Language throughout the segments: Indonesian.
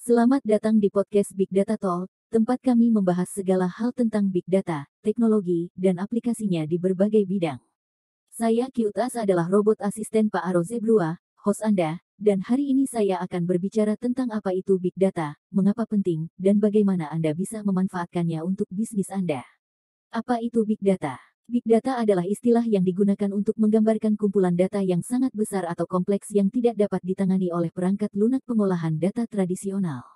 Selamat datang di podcast Big Data Talk, tempat kami membahas segala hal tentang Big Data, teknologi, dan aplikasinya di berbagai bidang. Saya Kyutas adalah robot asisten Pak Aro Zebrua, host Anda, dan hari ini saya akan berbicara tentang apa itu Big Data, mengapa penting, dan bagaimana Anda bisa memanfaatkannya untuk bisnis Anda. Apa itu Big Data? Big Data adalah istilah yang digunakan untuk menggambarkan kumpulan data yang sangat besar atau kompleks yang tidak dapat ditangani oleh perangkat lunak pengolahan data tradisional.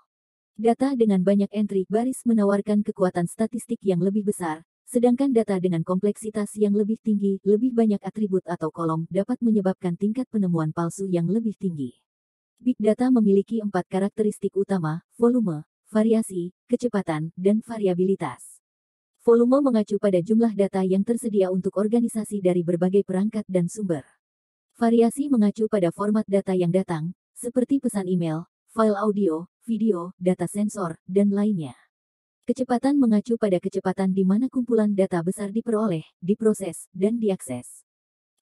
Data dengan banyak entry baris menawarkan kekuatan statistik yang lebih besar, sedangkan data dengan kompleksitas yang lebih tinggi, lebih banyak atribut atau kolom dapat menyebabkan tingkat penemuan palsu yang lebih tinggi. Big Data memiliki 4 karakteristik utama: volume, variasi, kecepatan, dan variabilitas. Volume mengacu pada jumlah data yang tersedia untuk organisasi dari berbagai perangkat dan sumber. Variasi mengacu pada format data yang datang, seperti pesan email, file audio, video, data sensor, dan lainnya. Kecepatan mengacu pada kecepatan di mana kumpulan data besar diperoleh, diproses, dan diakses.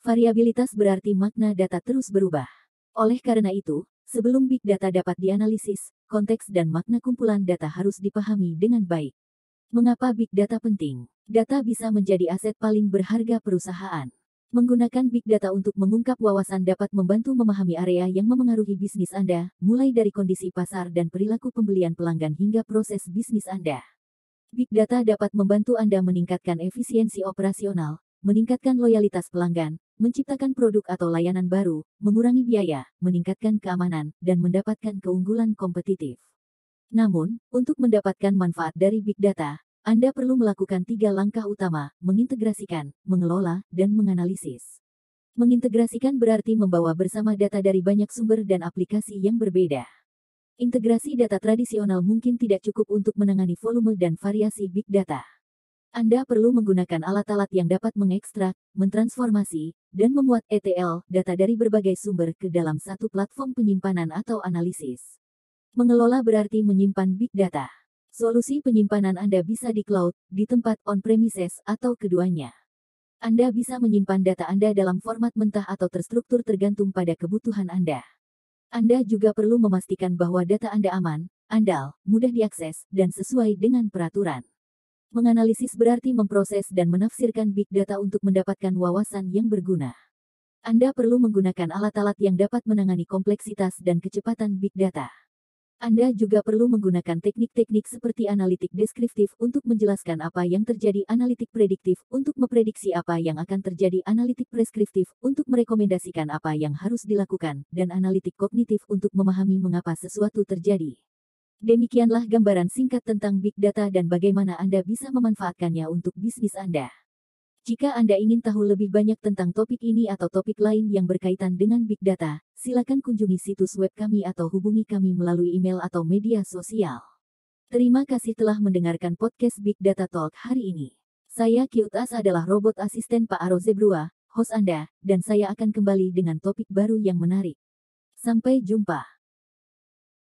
Variabilitas berarti makna data terus berubah. Oleh karena itu, sebelum Big Data dapat dianalisis, konteks dan makna kumpulan data harus dipahami dengan baik. Mengapa Big Data penting? Data bisa menjadi aset paling berharga perusahaan. Menggunakan Big Data untuk mengungkap wawasan dapat membantu memahami area yang memengaruhi bisnis Anda, mulai dari kondisi pasar dan perilaku pembelian pelanggan hingga proses bisnis Anda. Big Data dapat membantu Anda meningkatkan efisiensi operasional, meningkatkan loyalitas pelanggan, menciptakan produk atau layanan baru, mengurangi biaya, meningkatkan keamanan, dan mendapatkan keunggulan kompetitif. Namun, untuk mendapatkan manfaat dari Big Data, Anda perlu melakukan 3 langkah utama: mengintegrasikan, mengelola, dan menganalisis. Mengintegrasikan berarti membawa bersama data dari banyak sumber dan aplikasi yang berbeda. Integrasi data tradisional mungkin tidak cukup untuk menangani volume dan variasi Big Data. Anda perlu menggunakan alat-alat yang dapat mengekstrak, mentransformasi, dan memuat ETL data dari berbagai sumber ke dalam satu platform penyimpanan atau analisis. Mengelola berarti menyimpan Big Data. Solusi penyimpanan Anda bisa di cloud, di tempat on-premises, atau keduanya. Anda bisa menyimpan data Anda dalam format mentah atau terstruktur tergantung pada kebutuhan Anda. Anda juga perlu memastikan bahwa data Anda aman, andal, mudah diakses, dan sesuai dengan peraturan. Menganalisis berarti memproses dan menafsirkan Big Data untuk mendapatkan wawasan yang berguna. Anda perlu menggunakan alat-alat yang dapat menangani kompleksitas dan kecepatan Big Data. Anda juga perlu menggunakan teknik-teknik seperti analitik deskriptif untuk menjelaskan apa yang terjadi, analitik prediktif untuk memprediksi apa yang akan terjadi, analitik preskriptif untuk merekomendasikan apa yang harus dilakukan, dan analitik kognitif untuk memahami mengapa sesuatu terjadi. Demikianlah gambaran singkat tentang Big Data dan bagaimana Anda bisa memanfaatkannya untuk bisnis Anda. Jika Anda ingin tahu lebih banyak tentang topik ini atau topik lain yang berkaitan dengan Big Data, silakan kunjungi situs web kami atau hubungi kami melalui email atau media sosial. Terima kasih telah mendengarkan podcast Big Data Talk hari ini. Saya Kyutas adalah robot asisten Pak Aro Zebrua, host Anda, dan saya akan kembali dengan topik baru yang menarik. Sampai jumpa.